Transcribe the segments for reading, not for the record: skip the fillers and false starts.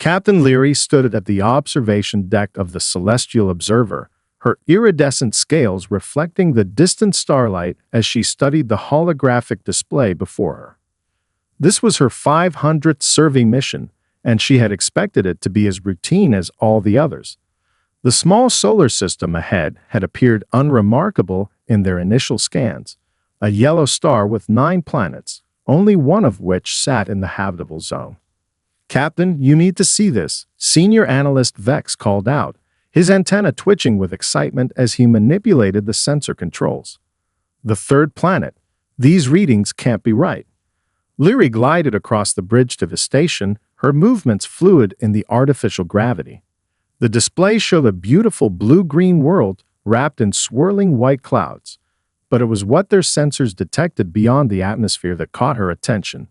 Captain Leary stood at the observation deck of the Celestial Observer, her iridescent scales reflecting the distant starlight as she studied the holographic display before her. This was her 500th survey mission, and she had expected it to be as routine as all the others. The small solar system ahead had appeared unremarkable in their initial scans, a yellow star with 9 planets, only one of which sat in the habitable zone. "Captain, you need to see this," Senior Analyst Vex called out, his antenna twitching with excitement as he manipulated the sensor controls. "The third planet. These readings can't be right." Leary glided across the bridge to the station, her movements fluid in the artificial gravity. The display showed a beautiful blue-green world wrapped in swirling white clouds, but it was what their sensors detected beyond the atmosphere that caught her attention.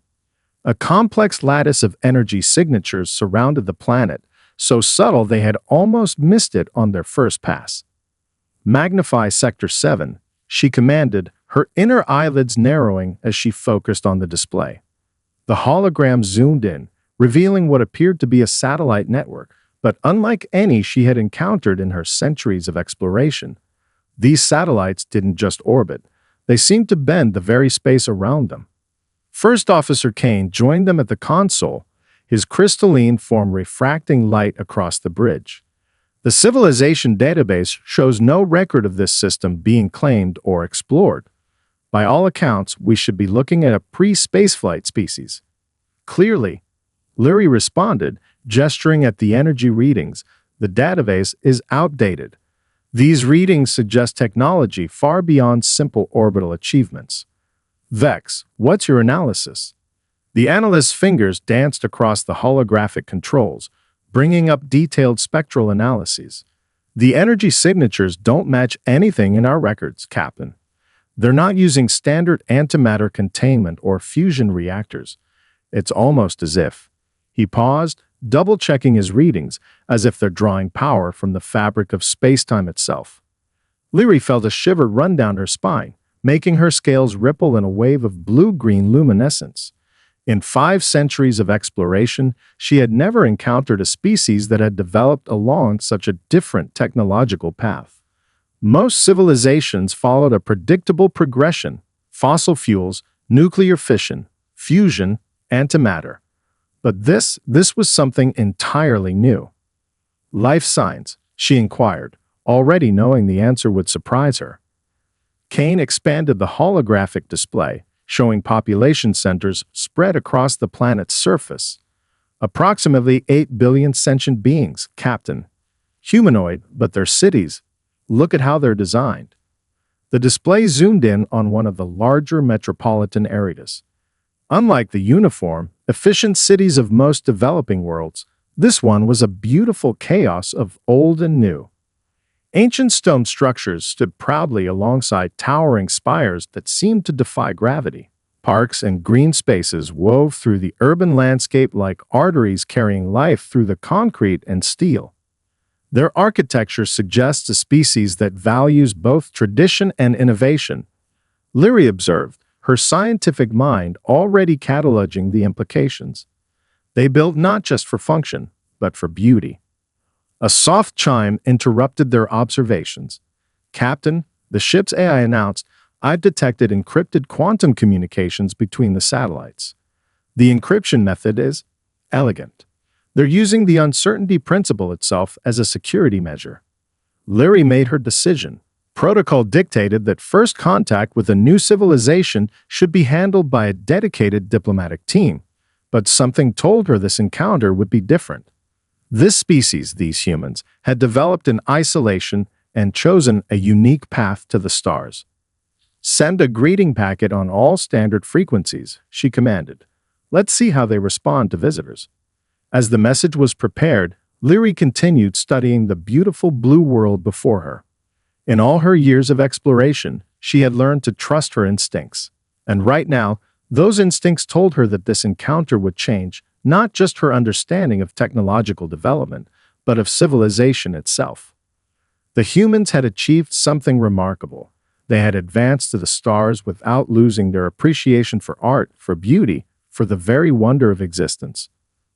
A complex lattice of energy signatures surrounded the planet, so subtle they had almost missed it on their first pass. "Magnify Sector 7, she commanded, her inner eyelids narrowing as she focused on the display. The hologram zoomed in, revealing what appeared to be a satellite network, but unlike any she had encountered in her centuries of exploration. These satellites didn't just orbit, they seemed to bend the very space around them. First Officer Kane joined them at the console, his crystalline form refracting light across the bridge. The civilization database shows no record of this system being claimed or explored. By all accounts, we should be looking at a pre-spaceflight species. Clearly, Leary responded, gesturing at the energy readings. The database is outdated. These readings suggest technology far beyond simple orbital achievements. Vex, what's your analysis? The analyst's fingers danced across the holographic controls, bringing up detailed spectral analyses. The energy signatures don't match anything in our records, Captain. They're not using standard antimatter containment or fusion reactors. It's almost as if. He paused, double-checking his readings, as if they're drawing power from the fabric of space-time itself. Leary felt a shiver run down her spine, making her scales ripple in a wave of blue-green luminescence. In 5 centuries of exploration, she had never encountered a species that had developed along such a different technological path. Most civilizations followed a predictable progression: fossil fuels, nuclear fission, fusion, antimatter. But this was something entirely new. "Life signs?" she inquired, already knowing the answer would surprise her. Kane expanded the holographic display, showing population centers spread across the planet's surface. "Approximately 8 billion sentient beings, Captain. Humanoid, but they're cities. Look at how they're designed." The display zoomed in on one of the larger metropolitan areas. Unlike the uniform, efficient cities of most developing worlds, this one was a beautiful chaos of old and new. Ancient stone structures stood proudly alongside towering spires that seemed to defy gravity. Parks and green spaces wove through the urban landscape like arteries carrying life through the concrete and steel. Their architecture suggests a species that values both tradition and innovation, Leary observed, her scientific mind already cataloging the implications. They built not just for function, but for beauty. A soft chime interrupted their observations. "Captain," the ship's AI announced, "I've detected encrypted quantum communications between the satellites. The encryption method is elegant. They're using the uncertainty principle itself as a security measure." Leary made her decision. Protocol dictated that first contact with a new civilization should be handled by a dedicated diplomatic team, but something told her this encounter would be different. This species, these humans, had developed in isolation and chosen a unique path to the stars. "Send a greeting packet on all standard frequencies," she commanded. "Let's see how they respond to visitors." As the message was prepared, Leary continued studying the beautiful blue world before her. In all her years of exploration, she had learned to trust her instincts. And right now, those instincts told her that this encounter would change not just her understanding of technological development, but of civilization itself. The humans had achieved something remarkable. They had advanced to the stars without losing their appreciation for art, for beauty, for the very wonder of existence.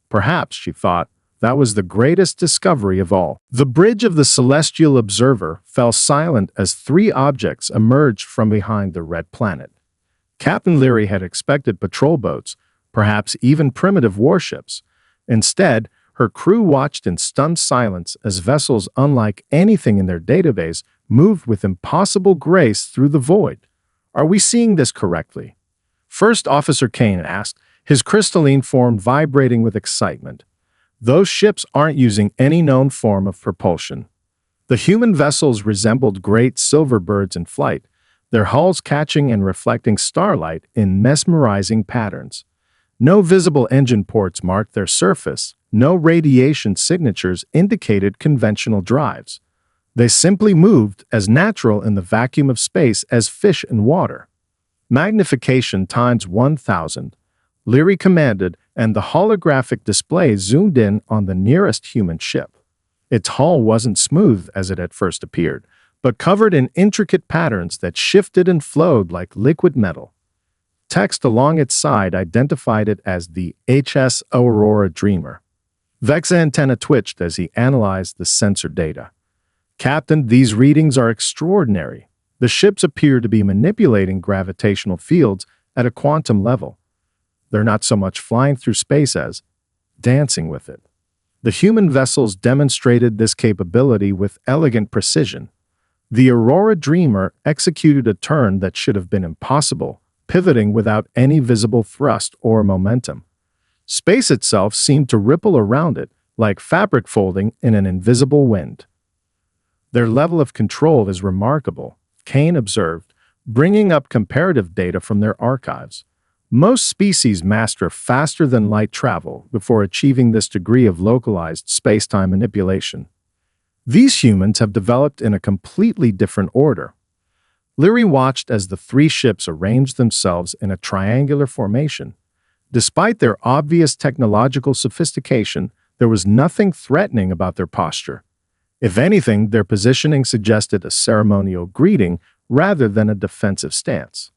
Perhaps, she thought, That was the greatest discovery of all. The bridge of the celestial observer fell silent as three objects emerged from behind the red planet. Captain Leary had expected patrol boats, perhaps even primitive warships. Instead, her crew watched in stunned silence as vessels unlike anything in their database moved with impossible grace through the void. Are we seeing this correctly? First Officer Kane asked, his crystalline form vibrating with excitement. Those ships aren't using any known form of propulsion. The human vessels resembled great silver birds in flight, their hulls catching and reflecting starlight in mesmerizing patterns. No visible engine ports marked their surface, no radiation signatures indicated conventional drives. They simply moved as natural in the vacuum of space as fish in water. Magnification times 1,000. Leary commanded, and the holographic display zoomed in on the nearest human ship. Its hull wasn't smooth as it had first appeared, but covered in intricate patterns that shifted and flowed like liquid metal. Text along its side identified it as the HS Aurora Dreamer. Vex's antenna twitched as he analyzed the sensor data. Captain, these readings are extraordinary. The ships appear to be manipulating gravitational fields at a quantum level. They're not so much flying through space as dancing with it. The human vessels demonstrated this capability with elegant precision. The Aurora Dreamer executed a turn that should have been impossible, pivoting without any visible thrust or momentum. Space itself seemed to ripple around it, like fabric folding in an invisible wind. Their level of control is remarkable, Kane observed, bringing up comparative data from their archives. Most species master faster-than-light travel before achieving this degree of localized space-time manipulation. These humans have developed in a completely different order. Leary watched as the three ships arranged themselves in a triangular formation. Despite their obvious technological sophistication, there was nothing threatening about their posture. If anything, their positioning suggested a ceremonial greeting rather than a defensive stance.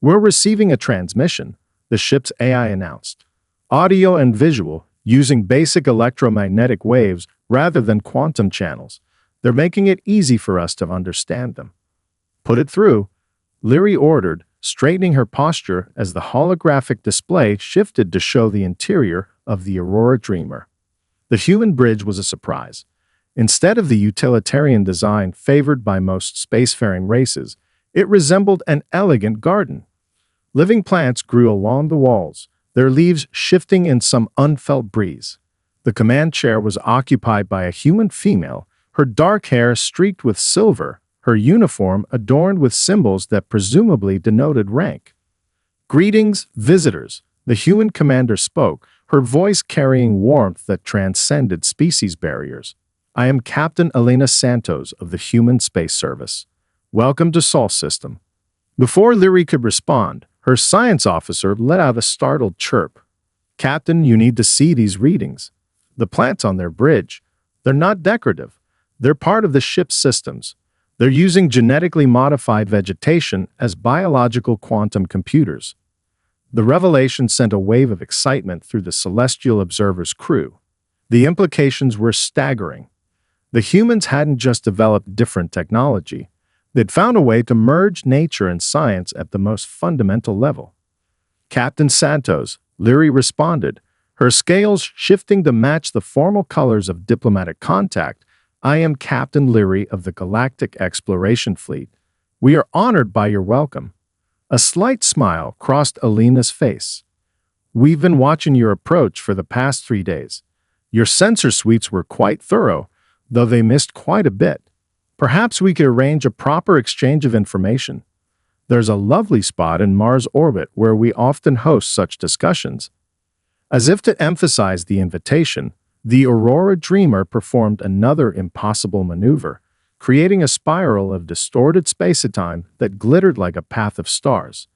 "We're receiving a transmission," the ship's AI announced. "Audio and visual, using basic electromagnetic waves rather than quantum channels. They're making it easy for us to understand them." "Put it through," Leary ordered, straightening her posture as the holographic display shifted to show the interior of the Aurora Dreamer. The human bridge was a surprise. Instead of the utilitarian design favored by most spacefaring races, it resembled an elegant garden. Living plants grew along the walls, their leaves shifting in some unfelt breeze. The command chair was occupied by a human female, her dark hair streaked with silver, her uniform adorned with symbols that presumably denoted rank. "Greetings, visitors," the human commander spoke, her voice carrying warmth that transcended species barriers. "I am Captain Elena Santos of the Human Space Service. Welcome to Sol System." Before Leary could respond, her science officer let out a startled chirp. "Captain, you need to see these readings. The plants on their bridge, they're not decorative. They're part of the ship's systems. They're using genetically modified vegetation as biological quantum computers." The revelation sent a wave of excitement through the Celestial Observer's crew. The implications were staggering. The humans hadn't just developed different technology. They'd found a way to merge nature and science at the most fundamental level. "Captain Santos," Leary responded, her scales shifting to match the formal colors of diplomatic contact. "I am Captain Leary of the Galactic Exploration Fleet. We are honored by your welcome." A slight smile crossed Elena's face. "We've been watching your approach for the past 3 days. Your sensor suites were quite thorough, though they missed quite a bit. Perhaps we could arrange a proper exchange of information. There's a lovely spot in Mars orbit where we often host such discussions." As if to emphasize the invitation, the Aurora Dreamer performed another impossible maneuver, creating a spiral of distorted space-time that glittered like a path of stars.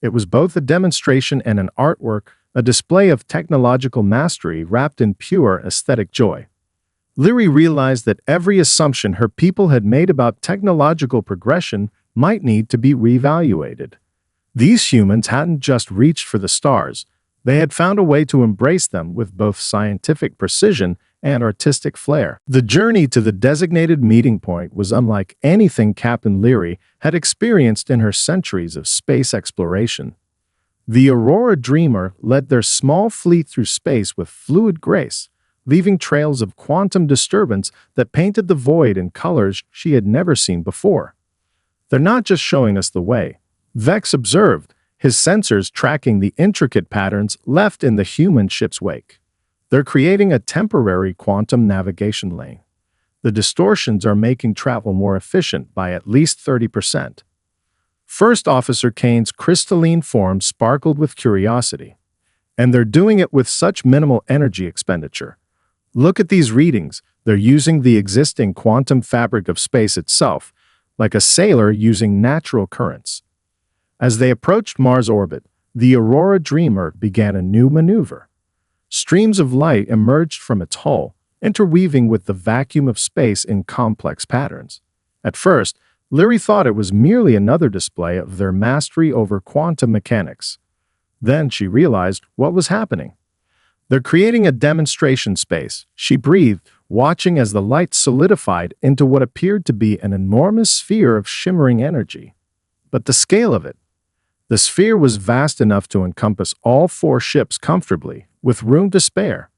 It was both a demonstration and an artwork, a display of technological mastery wrapped in pure aesthetic joy. Leary realized that every assumption her people had made about technological progression might need to be reevaluated. These humans hadn't just reached for the stars. They had found a way to embrace them with both scientific precision and artistic flair. The journey to the designated meeting point was unlike anything Captain Leary had experienced in her centuries of space exploration. The Aurora Dreamer led their small fleet through space with fluid grace, leaving trails of quantum disturbance that painted the void in colors she had never seen before. "They're not just showing us the way," Vex observed, his sensors tracking the intricate patterns left in the human ship's wake. "They're creating a temporary quantum navigation lane. The distortions are making travel more efficient by at least 30%. First Officer Kane's crystalline form sparkled with curiosity. "And they're doing it with such minimal energy expenditure. Look at these readings. They're using the existing quantum fabric of space itself, like a sailor using natural currents." As they approached Mars orbit, the Aurora Dreamer began a new maneuver. Streams of light emerged from its hull, interweaving with the vacuum of space in complex patterns. At first, Leary thought it was merely another display of their mastery over quantum mechanics. Then she realized what was happening. "They're creating a demonstration space," she breathed, watching as the light solidified into what appeared to be an enormous sphere of shimmering energy. But the scale of it! The sphere was vast enough to encompass all 4 ships comfortably, with room to spare.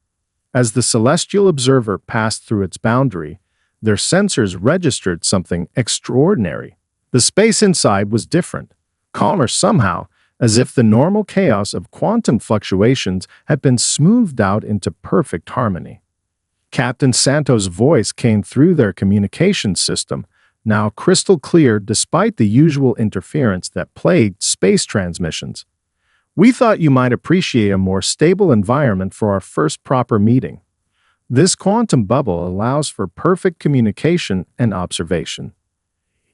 As the celestial observer passed through its boundary, their sensors registered something extraordinary. The space inside was different, calmer somehow, as if the normal chaos of quantum fluctuations had been smoothed out into perfect harmony. Captain Santos' voice came through their communications system, now crystal clear despite the usual interference that plagued space transmissions. "We thought you might appreciate a more stable environment for our first proper meeting. This quantum bubble allows for perfect communication and observation."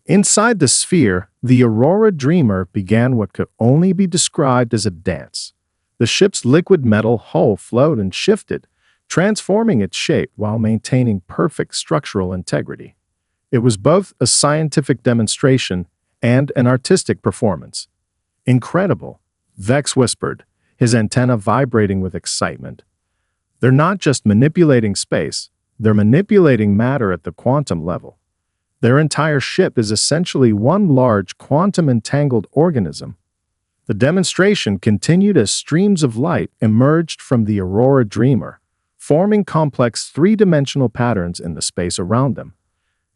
Inside the sphere, the Aurora Dreamer began what could only be described as a dance. The ship's liquid metal hull flowed and shifted, transforming its shape while maintaining perfect structural integrity. It was both a scientific demonstration and an artistic performance. "Incredible," Vex whispered, his antenna vibrating with excitement. "They're not just manipulating space, they're manipulating matter at the quantum level. Their entire ship is essentially one large quantum-entangled organism." The demonstration continued as streams of light emerged from the Aurora Dreamer, forming complex 3-dimensional patterns in the space around them.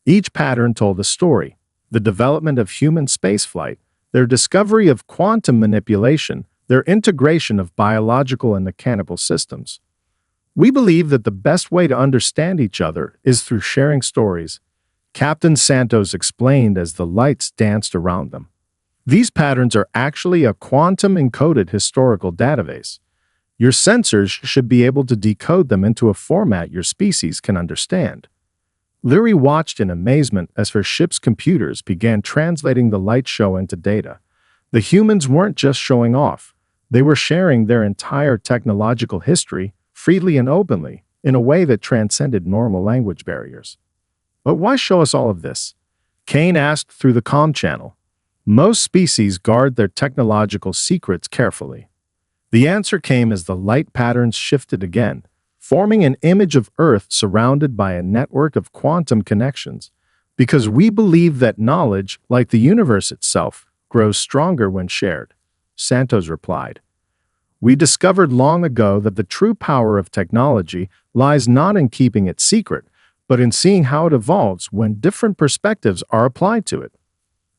Each pattern told a story: the development of human spaceflight, their discovery of quantum manipulation, their integration of biological and mechanical systems. "We believe that the best way to understand each other is through sharing stories," Captain Santos explained as the lights danced around them. "These patterns are actually a quantum-encoded historical database. Your sensors should be able to decode them into a format your species can understand." Leary watched in amazement as her ship's computers began translating the light show into data. The humans weren't just showing off. They were sharing their entire technological history, freely and openly, in a way that transcended normal language barriers. "But why show us all of this?" Kane asked through the comm channel. "Most species guard their technological secrets carefully." The answer came as the light patterns shifted again, forming an image of Earth surrounded by a network of quantum connections. "Because we believe that knowledge, like the universe itself, grows stronger when shared," Santos replied. "We discovered long ago that the true power of technology lies not in keeping it secret, but in seeing how it evolves when different perspectives are applied to it."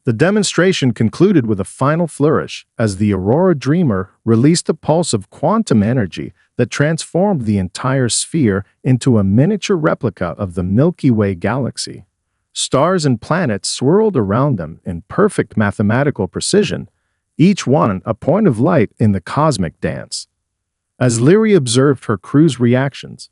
The demonstration concluded with a final flourish as the Aurora Dreamer released a pulse of quantum energy that transformed the entire sphere into a miniature replica of the Milky Way galaxy. Stars and planets swirled around them in perfect mathematical precision, each one a point of light in the cosmic dance. As Leary observed her crew's reactions,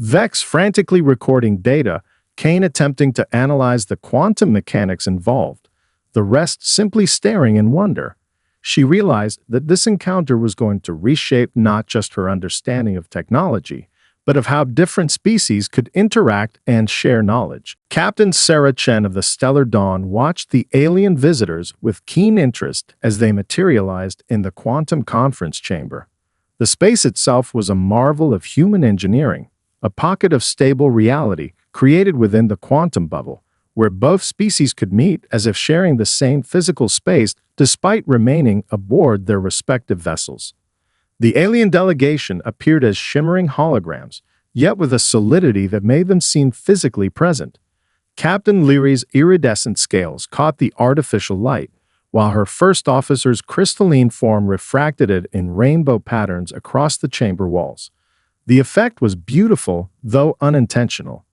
Vex frantically recording data, Kane attempting to analyze the quantum mechanics involved, the rest simply staring in wonder, she realized that this encounter was going to reshape not just her understanding of technology, but of how different species could interact and share knowledge. Captain Sarah Chen of the Stellar Dawn watched the alien visitors with keen interest as they materialized in the quantum conference chamber. The space itself was a marvel of human engineering, a pocket of stable reality created within the quantum bubble, where both species could meet as if sharing the same physical space despite remaining aboard their respective vessels. The alien delegation appeared as shimmering holograms, yet with a solidity that made them seem physically present. Captain Leary's iridescent scales caught the artificial light, while her first officer's crystalline form refracted it in rainbow patterns across the chamber walls. The effect was beautiful, though unintentional.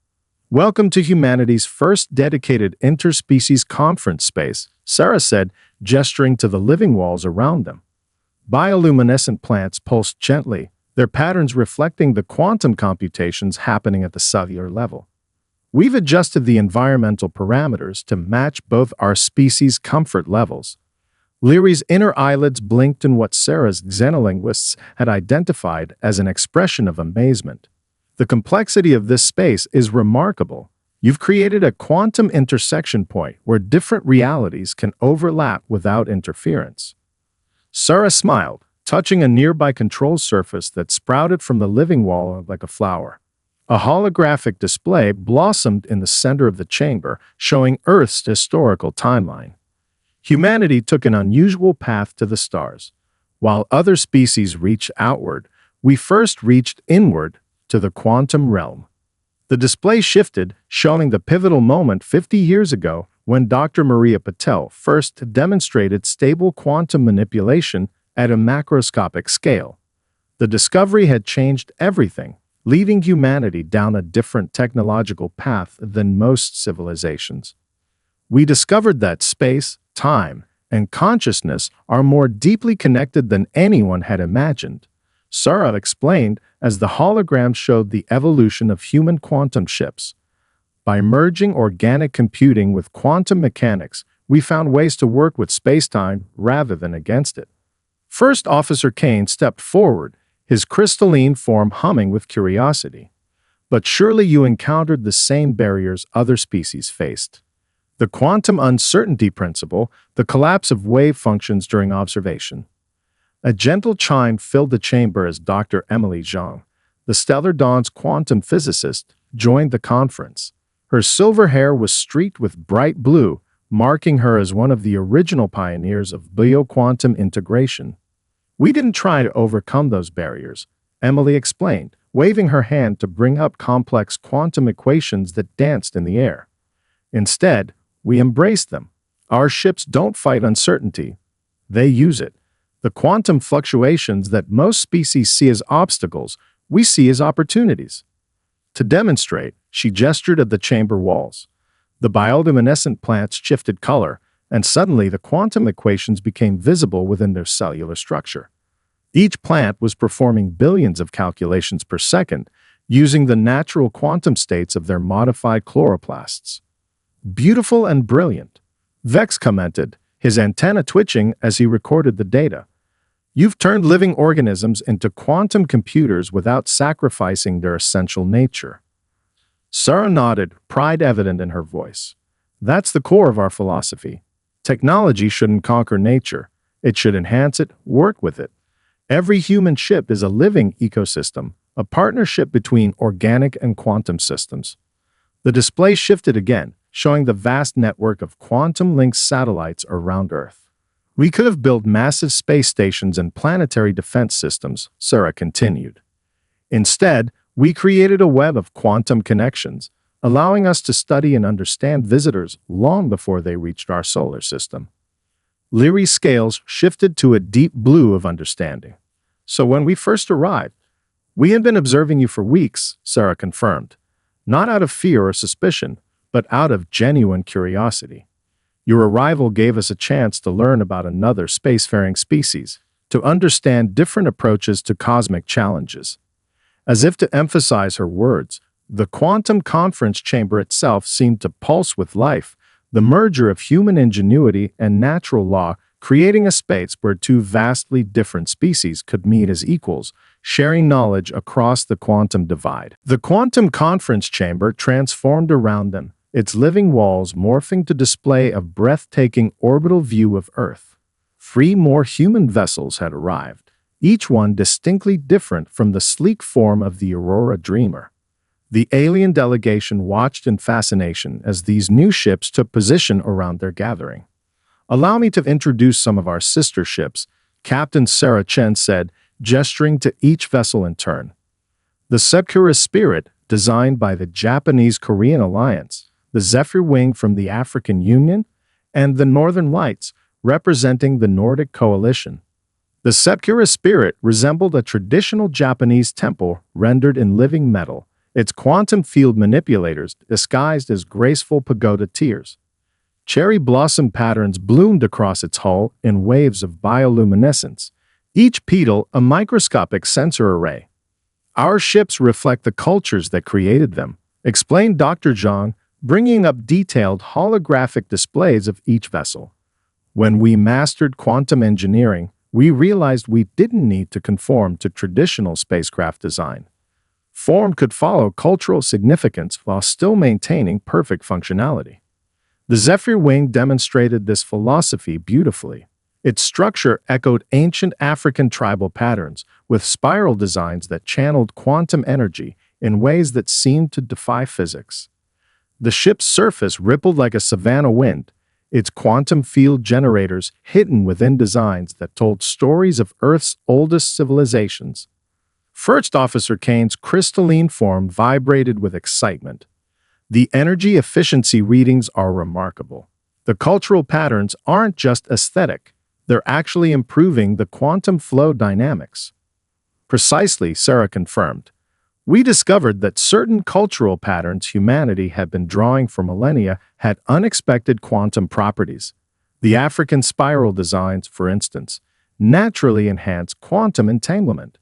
"Welcome to humanity's first dedicated interspecies conference space," Sarah said, gesturing to the living walls around them. Bioluminescent plants pulsed gently, their patterns reflecting the quantum computations happening at the cellular level. "We've adjusted the environmental parameters to match both our species' comfort levels." Leary's inner eyelids blinked in what Sarah's xenolinguists had identified as an expression of amazement. "The complexity of this space is remarkable. You've created a quantum intersection point where different realities can overlap without interference." Sarah smiled, touching a nearby control surface that sprouted from the living wall like a flower. A holographic display blossomed in the center of the chamber, showing Earth's historical timeline. Humanity took an unusual path to the stars. While other species reached outward, we first reached inward to the quantum realm. The display shifted, showing the pivotal moment 50 years ago when Dr. Maria Patel first demonstrated stable quantum manipulation at a macroscopic scale. The discovery had changed everything, leading humanity down a different technological path than most civilizations. "We discovered that space, time, and consciousness are more deeply connected than anyone had imagined," Sarah explained as the hologram showed the evolution of human quantum ships. "By merging organic computing with quantum mechanics, we found ways to work with space-time rather than against it." First Officer Kane stepped forward, his crystalline form humming with curiosity. "But surely you encountered the same barriers other species faced. The quantum uncertainty principle, the collapse of wave functions during observation." A gentle chime filled the chamber as Dr. Emily Zhang, the Stellar Dawn's quantum physicist, joined the conference. Her silver hair was streaked with bright blue, marking her as one of the original pioneers of bioquantum integration. "We didn't try to overcome those barriers," Emily explained, waving her hand to bring up complex quantum equations that danced in the air. "Instead, we embraced them. Our ships don't fight uncertainty. They use it. The quantum fluctuations that most species see as obstacles, we see as opportunities." To demonstrate, she gestured at the chamber walls. The bioluminescent plants shifted color, and suddenly the quantum equations became visible within their cellular structure. Each plant was performing billions of calculations per second, using the natural quantum states of their modified chloroplasts. "Beautiful and brilliant," Vex commented, his antenna twitching as he recorded the data. "You've turned living organisms into quantum computers without sacrificing their essential nature." Sarah nodded, pride evident in her voice. "That's the core of our philosophy. Technology shouldn't conquer nature. It should enhance it, work with it. Every human ship is a living ecosystem, a partnership between organic and quantum systems." The display shifted again, showing the vast network of quantum-linked satellites around Earth. "We could have built massive space stations and planetary defense systems," Sarah continued. "Instead, we created a web of quantum connections, allowing us to study and understand visitors long before they reached our solar system." Leary's scales shifted to a deep blue of understanding. "So when we first arrived, we had been observing you for weeks," Sarah confirmed. "Not out of fear or suspicion, but out of genuine curiosity. Your arrival gave us a chance to learn about another spacefaring species, to understand different approaches to cosmic challenges." As if to emphasize her words, the quantum conference chamber itself seemed to pulse with life, the merger of human ingenuity and natural law, creating a space where two vastly different species could meet as equals, sharing knowledge across the quantum divide. The quantum conference chamber transformed around them, its living walls morphing to display a breathtaking orbital view of Earth. 3 more human vessels had arrived, each one distinctly different from the sleek form of the Aurora Dreamer. The alien delegation watched in fascination as these new ships took position around their gathering. "Allow me to introduce some of our sister ships," Captain Sarah Chen said, gesturing to each vessel in turn. The Sakura Spirit, designed by the Japanese-Korean Alliance, the Zephyr Wing from the African Union, and the Northern Lights, representing the Nordic Coalition. The Sakura Spirit resembled a traditional Japanese temple rendered in living metal, its quantum field manipulators disguised as graceful pagoda tiers. Cherry blossom patterns bloomed across its hull in waves of bioluminescence, each petal a microscopic sensor array. "Our ships reflect the cultures that created them," explained Dr. Zhang, bringing up detailed holographic displays of each vessel. "When we mastered quantum engineering, we realized we didn't need to conform to traditional spacecraft design. Form could follow cultural significance while still maintaining perfect functionality." The Zephyr Wing demonstrated this philosophy beautifully. Its structure echoed ancient African tribal patterns, with spiral designs that channeled quantum energy in ways that seemed to defy physics. The ship's surface rippled like a savanna wind, its quantum field generators hidden within designs that told stories of Earth's oldest civilizations. First Officer Kane's crystalline form vibrated with excitement. "The energy efficiency readings are remarkable. The cultural patterns aren't just aesthetic, they're actually improving the quantum flow dynamics." "Precisely," Sarah confirmed. "We discovered that certain cultural patterns humanity had been drawing for millennia had unexpected quantum properties. The African spiral designs, for instance, naturally enhance quantum entanglement.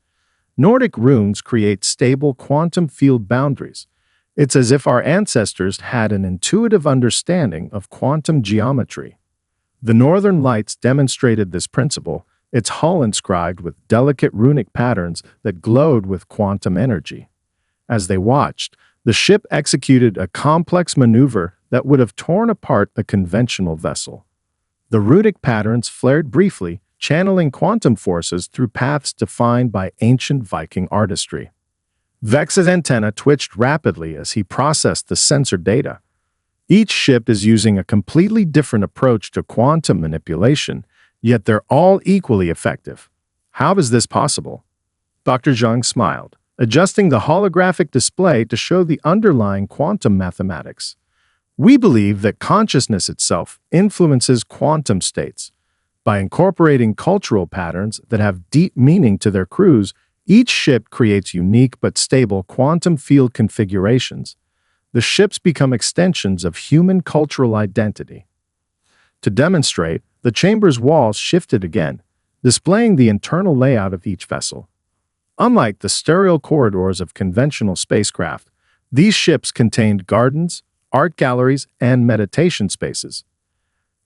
Nordic runes create stable quantum field boundaries. It's as if our ancestors had an intuitive understanding of quantum geometry." The Northern Lights demonstrated this principle, its hull inscribed with delicate runic patterns that glowed with quantum energy. As they watched, the ship executed a complex maneuver that would have torn apart a conventional vessel. The runic patterns flared briefly, channeling quantum forces through paths defined by ancient Viking artistry. Vex's antenna twitched rapidly as he processed the sensor data. Each ship is using a completely different approach to quantum manipulation, yet they're all equally effective. "How is this possible?" Dr. Zhang smiled, adjusting the holographic display to show the underlying quantum mathematics. "We believe that consciousness itself influences quantum states. By incorporating cultural patterns that have deep meaning to their crews, each ship creates unique but stable quantum field configurations. The ships become extensions of human cultural identity." To demonstrate, the chamber's walls shifted again, displaying the internal layout of each vessel. Unlike the sterile corridors of conventional spacecraft, these ships contained gardens, art galleries, and meditation spaces.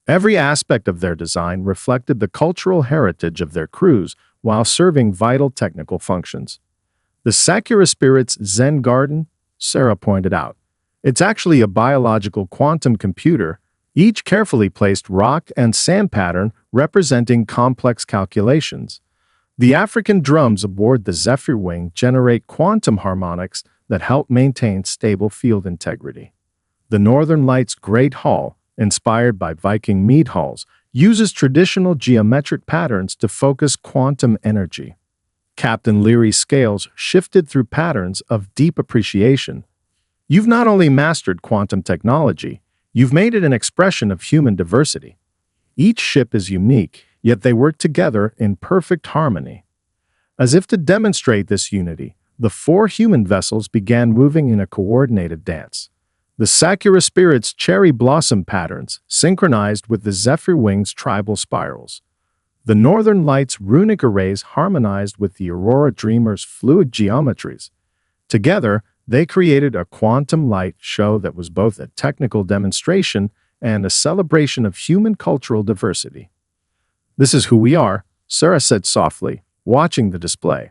Every aspect of their design reflected the cultural heritage of their crews while serving vital technical functions. "The Sakura Spirit's Zen Garden," Sarah pointed out. "It's actually a biological quantum computer, each carefully placed rock and sand pattern representing complex calculations. The African drums aboard the Zephyr Wing generate quantum harmonics that help maintain stable field integrity. The Northern Lights Great Hall, inspired by Viking mead halls, uses traditional geometric patterns to focus quantum energy." Captain Leary's scales shifted through patterns of deep appreciation. "You've not only mastered quantum technology, you've made it an expression of human diversity. Each ship is unique, yet they work together in perfect harmony." As if to demonstrate this unity, the 4 human vessels began moving in a coordinated dance. The Sakura Spirit's cherry blossom patterns synchronized with the Zephyr Wing's tribal spirals. The Northern Lights' runic arrays harmonized with the Aurora Dreamer's fluid geometries. Together, they created a quantum light show that was both a technical demonstration and a celebration of human cultural diversity. "This is who we are," Sarah said softly, watching the display.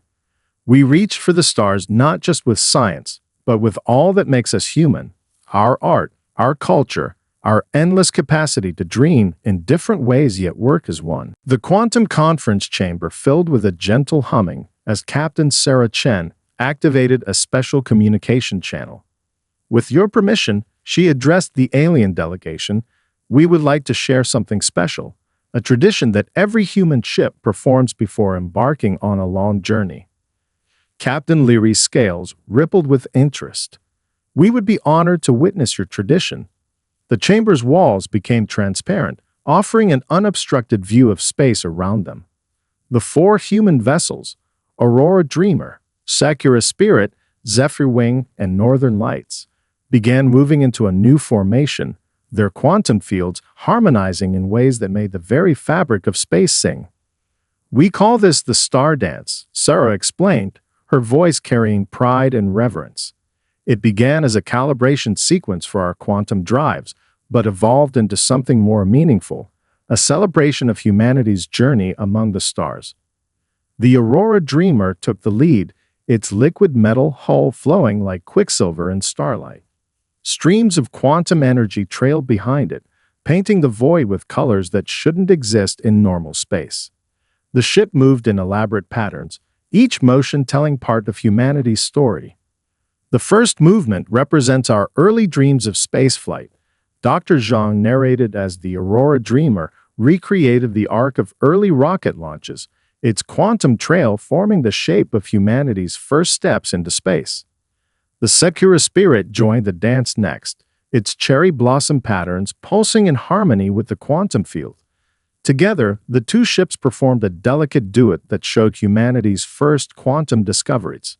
"We reach for the stars not just with science, but with all that makes us human. Our art, our culture, our endless capacity to dream in different ways yet work as one." The quantum conference chamber filled with a gentle humming as Captain Sarah Chen activated a special communication channel. With your permission, she addressed the alien delegation, we would like to share something special, a tradition that every human ship performs before embarking on a long journey. Captain Leary's scales rippled with interest. We would be honored to witness your tradition. The chamber's walls became transparent, offering an unobstructed view of space around them. The 4 human vessels, Aurora Dreamer, Sakura Spirit, Zephyr Wing, and Northern Lights, began moving into a new formation, their quantum fields harmonizing in ways that made the very fabric of space sing. We call this the Star Dance, Sarah explained, her voice carrying pride and reverence. It began as a calibration sequence for our quantum drives, but evolved into something more meaningful, a celebration of humanity's journey among the stars. The Aurora Dreamer took the lead, its liquid metal hull flowing like quicksilver in starlight. Streams of quantum energy trailed behind it, painting the void with colors that shouldn't exist in normal space. The ship moved in elaborate patterns, each motion telling part of humanity's story. The first movement represents our early dreams of spaceflight. Dr. Zhang narrated as the Aurora Dreamer recreated the arc of early rocket launches, its quantum trail forming the shape of humanity's first steps into space. The Sakura Spirit joined the dance next, its cherry blossom patterns pulsing in harmony with the quantum field. Together, the 2 ships performed a delicate duet that showed humanity's first quantum discoveries.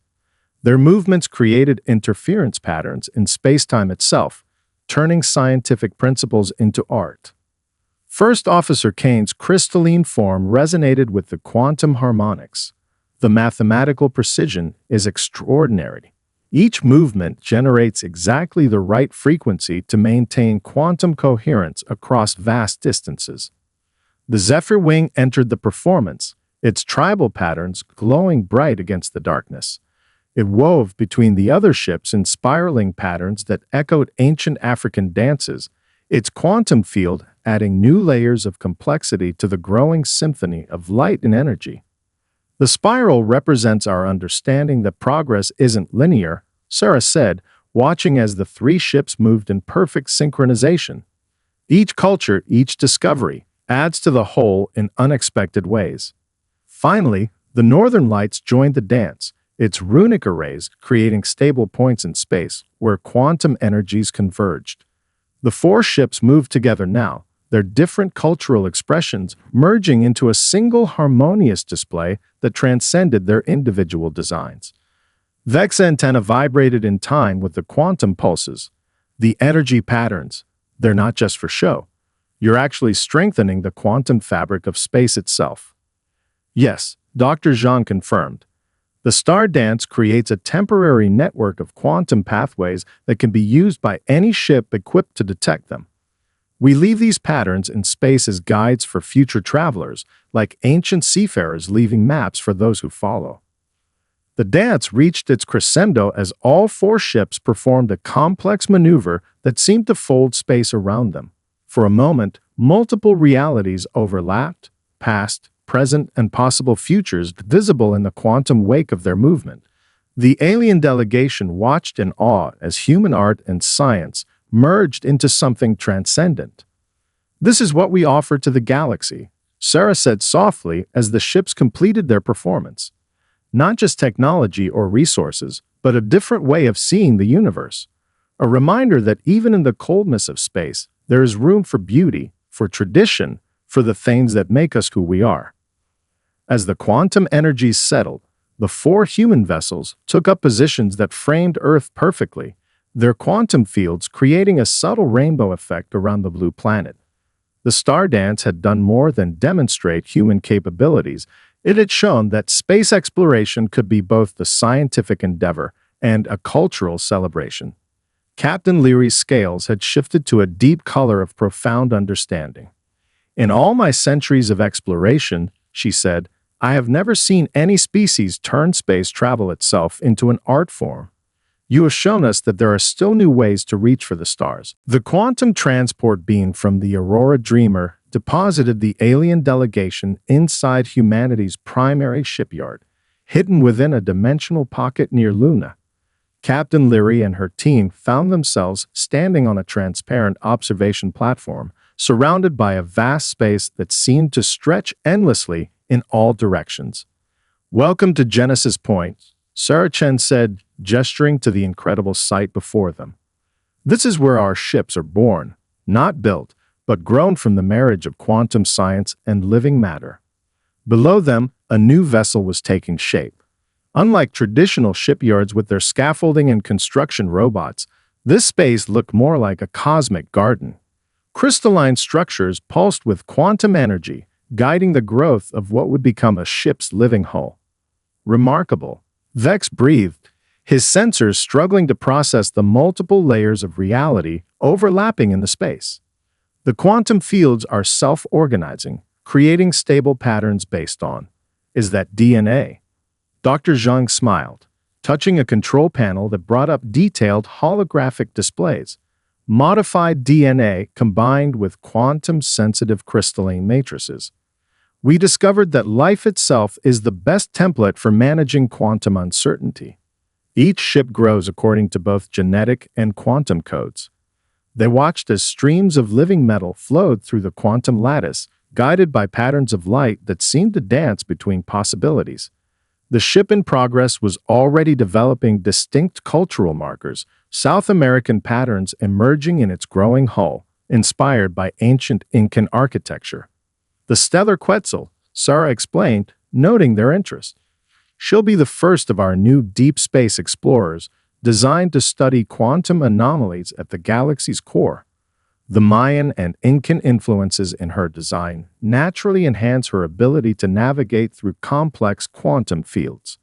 Their movements created interference patterns in spacetime itself, turning scientific principles into art. First Officer Kane's crystalline form resonated with the quantum harmonics. The mathematical precision is extraordinary. Each movement generates exactly the right frequency to maintain quantum coherence across vast distances. The Zephyr Wing entered the performance, its tribal patterns glowing bright against the darkness. It wove between the other ships in spiraling patterns that echoed ancient African dances, its quantum field adding new layers of complexity to the growing symphony of light and energy. The spiral represents our understanding that progress isn't linear, Sarah said, watching as the 3 ships moved in perfect synchronization. Each culture, each discovery, adds to the whole in unexpected ways. Finally, the Northern Lights joined the dance, its runic arrays creating stable points in space where quantum energies converged. The 4 ships moved together now, their different cultural expressions merging into a single harmonious display that transcended their individual designs. Vex antenna vibrated in time with the quantum pulses. The energy patterns, they're not just for show. You're actually strengthening the quantum fabric of space itself. Yes, Dr. Zhang confirmed. The Star Dance creates a temporary network of quantum pathways that can be used by any ship equipped to detect them. We leave these patterns in space as guides for future travelers, like ancient seafarers leaving maps for those who follow. The dance reached its crescendo as all 4 ships performed a complex maneuver that seemed to fold space around them. For a moment, multiple realities overlapped, past, present, and possible futures visible in the quantum wake of their movement. The alien delegation watched in awe as human art and science merged into something transcendent. This is what we offer to the galaxy, Sarah said softly as the ships completed their performance. Not just technology or resources, but a different way of seeing the universe. A reminder that even in the coldness of space, there is room for beauty, for tradition, for the things that make us who we are. As the quantum energies settled, the 4 human vessels took up positions that framed Earth perfectly, their quantum fields creating a subtle rainbow effect around the blue planet. The Star Dance had done more than demonstrate human capabilities. It had shown that space exploration could be both the scientific endeavor and a cultural celebration. Captain Leary's scales had shifted to a deep color of profound understanding. In all my centuries of exploration, she said, I have never seen any species turn space travel itself into an art form. You have shown us that there are still new ways to reach for the stars. The quantum transport beam from the Aurora Dreamer deposited the alien delegation inside humanity's primary shipyard, hidden within a dimensional pocket near Luna. Captain Leary and her team found themselves standing on a transparent observation platform, surrounded by a vast space that seemed to stretch endlessly in all directions. "Welcome to Genesis Point," Sarah Chen said, gesturing to the incredible sight before them. "This is where our ships are born, not built, but grown from the marriage of quantum science and living matter." Below them, a new vessel was taking shape. Unlike traditional shipyards with their scaffolding and construction robots, this space looked more like a cosmic garden. Crystalline structures pulsed with quantum energy, guiding the growth of what would become a ship's living hull. "Remarkable," Vex breathed, his sensors struggling to process the multiple layers of reality overlapping in the space. "The quantum fields are self-organizing, creating stable patterns based on. Is that DNA?" Dr. Zhang smiled, touching a control panel that brought up detailed holographic displays. "Modified DNA combined with quantum-sensitive crystalline matrices. We discovered that life itself is the best template for managing quantum uncertainty. Each ship grows according to both genetic and quantum codes." They watched as streams of living metal flowed through the quantum lattice, guided by patterns of light that seemed to dance between possibilities. The ship in progress was already developing distinct cultural markers, South American patterns emerging in its growing hull, inspired by ancient Incan architecture. "The stellar Quetzal," Sarah explained, noting their interest. "She'll be the first of our new deep space explorers, designed to study quantum anomalies at the galaxy's core." The Mayan and Incan influences in her design naturally enhance her ability to navigate through complex quantum fields.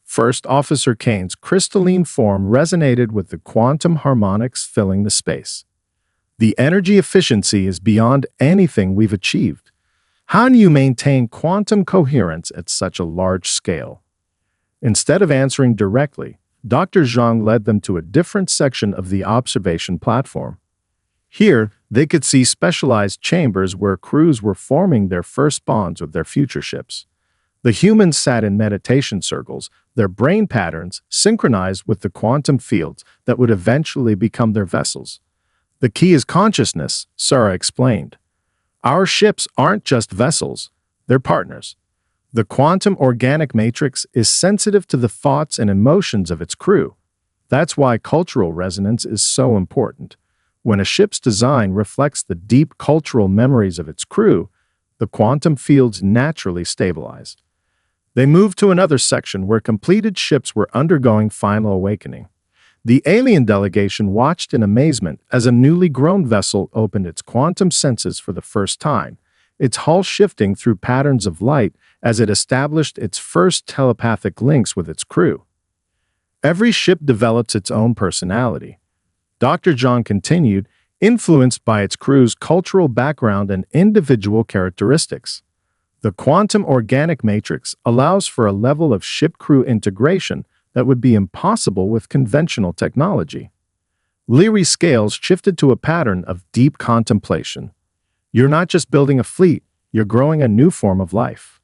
First Officer Kane's crystalline form resonated with the quantum harmonics filling the space. "The energy efficiency is beyond anything we've achieved. How do you maintain quantum coherence at such a large scale?" Instead of answering directly, Dr. Zhang led them to a different section of the observation platform. Here, they could see specialized chambers where crews were forming their first bonds with their future ships. The humans sat in meditation circles, their brain patterns synchronized with the quantum fields that would eventually become their vessels. "The key is consciousness," Sarah explained. "Our ships aren't just vessels, they're partners. The quantum organic matrix is sensitive to the thoughts and emotions of its crew. That's why cultural resonance is so important. When a ship's design reflects the deep cultural memories of its crew, the quantum fields naturally stabilize." They moved to another section where completed ships were undergoing final awakening. The alien delegation watched in amazement as a newly grown vessel opened its quantum senses for the first time, its hull shifting through patterns of light as it established its first telepathic links with its crew. "Every ship develops its own personality," Dr. John continued, "influenced by its crew's cultural background and individual characteristics. The quantum organic matrix allows for a level of ship-crew integration that would be impossible with conventional technology." Leary's scales shifted to a pattern of deep contemplation. "You're not just building a fleet, you're growing a new form of life."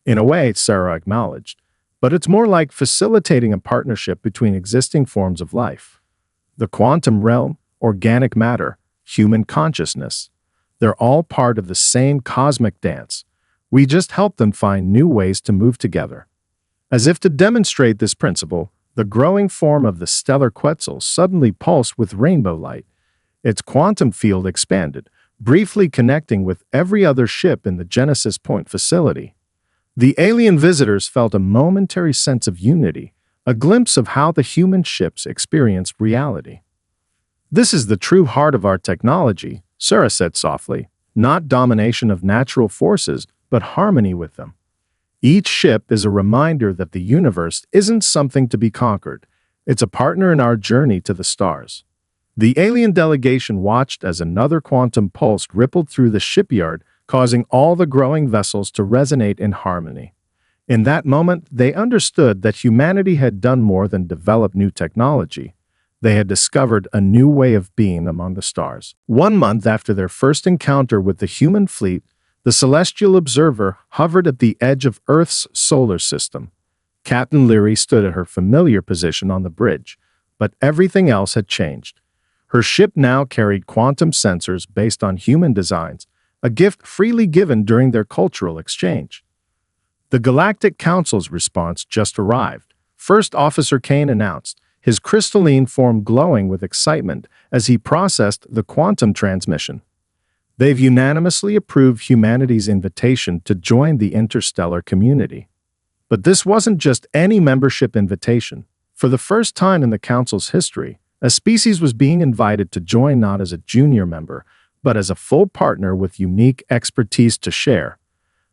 "In a way," Sarah acknowledged, "but it's more like facilitating a partnership between existing forms of life. The quantum realm, organic matter, human consciousness, they're all part of the same cosmic dance. We just help them find new ways to move together." As if to demonstrate this principle, the growing form of the stellar Quetzal suddenly pulsed with rainbow light. Its quantum field expanded, briefly connecting with every other ship in the Genesis Point facility. The alien visitors felt a momentary sense of unity, a glimpse of how the human ships experienced reality. "This is the true heart of our technology," Sarah said softly, "not domination of natural forces, but harmony with them. Each ship is a reminder that the universe isn't something to be conquered. It's a partner in our journey to the stars." The alien delegation watched as another quantum pulse rippled through the shipyard, causing all the growing vessels to resonate in harmony. In that moment, they understood that humanity had done more than develop new technology. They had discovered a new way of being among the stars. 1 month after their first encounter with the human fleet, the celestial observer hovered at the edge of Earth's solar system. Captain Leary stood at her familiar position on the bridge, but everything else had changed. Her ship now carried quantum sensors based on human designs, a gift freely given during their cultural exchange. The Galactic Council's response just arrived. First Officer Kane announced, his crystalline form glowing with excitement as he processed the quantum transmission. They've unanimously approved humanity's invitation to join the interstellar community. But this wasn't just any membership invitation. For the first time in the Council's history, a species was being invited to join not as a junior member, but as a full partner with unique expertise to share.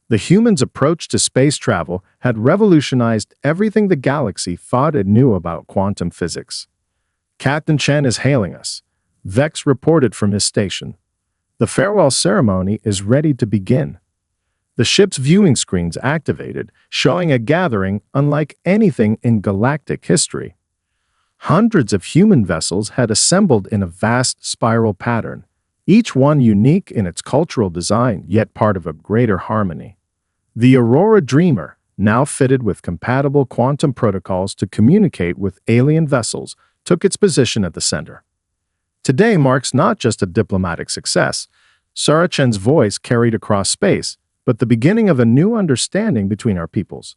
The humans' approach to space travel had revolutionized everything the galaxy thought it knew about quantum physics. Captain Chen is hailing us, Vex reported from his station. The farewell ceremony is ready to begin. The ship's viewing screens activated, showing a gathering unlike anything in galactic history. Hundreds of human vessels had assembled in a vast spiral pattern, each one unique in its cultural design, yet part of a greater harmony. The Aurora Dreamer, now fitted with compatible quantum protocols to communicate with alien vessels, took its position at the center. Today marks not just a diplomatic success, Sarah Chen's voice carried across space, but the beginning of a new understanding between our peoples.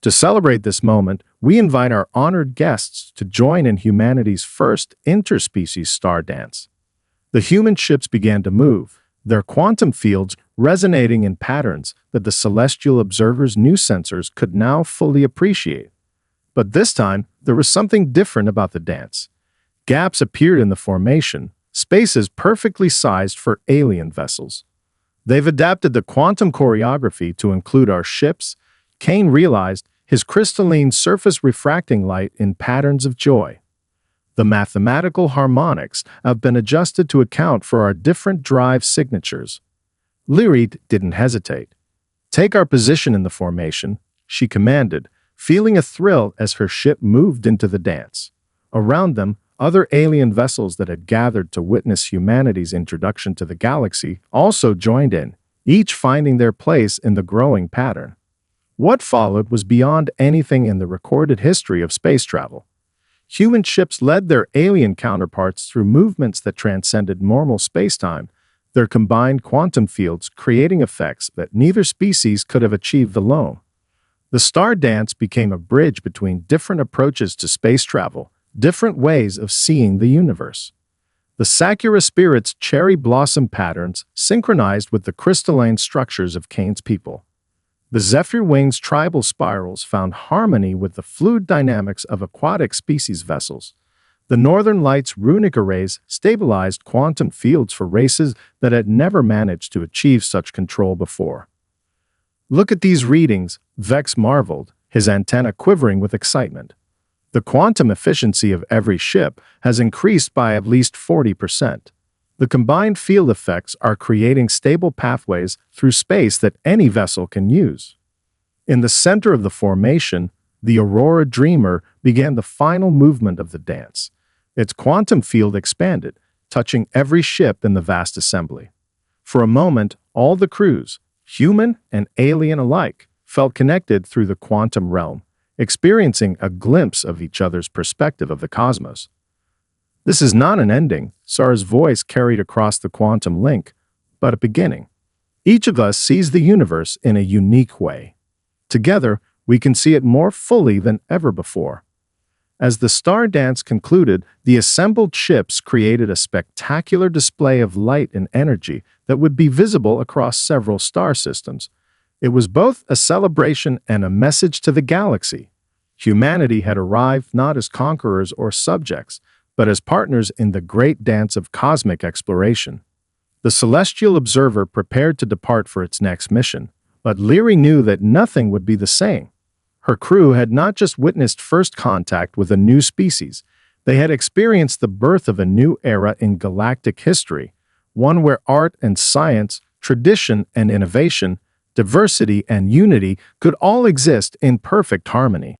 To celebrate this moment, we invite our honored guests to join in humanity's first interspecies star dance. The human ships began to move, their quantum fields resonating in patterns that the celestial observer's new sensors could now fully appreciate. But this time, there was something different about the dance. Gaps appeared in the formation, spaces perfectly sized for alien vessels. They've adapted the quantum choreography to include our ships, Kane realized, his crystalline surface refracting light in patterns of joy. The mathematical harmonics have been adjusted to account for our different drive signatures. Leary didn't hesitate. Take our position in the formation, she commanded, feeling a thrill as her ship moved into the dance. Around them, other alien vessels that had gathered to witness humanity's introduction to the galaxy also joined in, each finding their place in the growing pattern. What followed was beyond anything in the recorded history of space travel. Human ships led their alien counterparts through movements that transcended normal spacetime, their combined quantum fields creating effects that neither species could have achieved alone. The star dance became a bridge between different approaches to space travel, different ways of seeing the universe. The Sakura Spirit's cherry blossom patterns synchronized with the crystalline structures of Kane's people. The Zephyr Wing's tribal spirals found harmony with the fluid dynamics of aquatic species vessels. The Northern Lights' runic arrays stabilized quantum fields for races that had never managed to achieve such control before. Look at these readings, Vex marveled, his antenna quivering with excitement. The quantum efficiency of every ship has increased by at least 40%. The combined field effects are creating stable pathways through space that any vessel can use. In the center of the formation, the Aurora Dreamer began the final movement of the dance. Its quantum field expanded, touching every ship in the vast assembly. For a moment, all the crews, human and alien alike, felt connected through the quantum realm, experiencing a glimpse of each other's perspective of the cosmos. This is not an ending, Sarah's voice carried across the quantum link, but a beginning. Each of us sees the universe in a unique way. Together, we can see it more fully than ever before. As the star dance concluded, the assembled ships created a spectacular display of light and energy that would be visible across several star systems. It was both a celebration and a message to the galaxy. Humanity had arrived not as conquerors or subjects, but as partners in the great dance of cosmic exploration. The celestial observer prepared to depart for its next mission, but Leary knew that nothing would be the same. Her crew had not just witnessed first contact with a new species, they had experienced the birth of a new era in galactic history, one where art and science, tradition and innovation, diversity and unity could all exist in perfect harmony.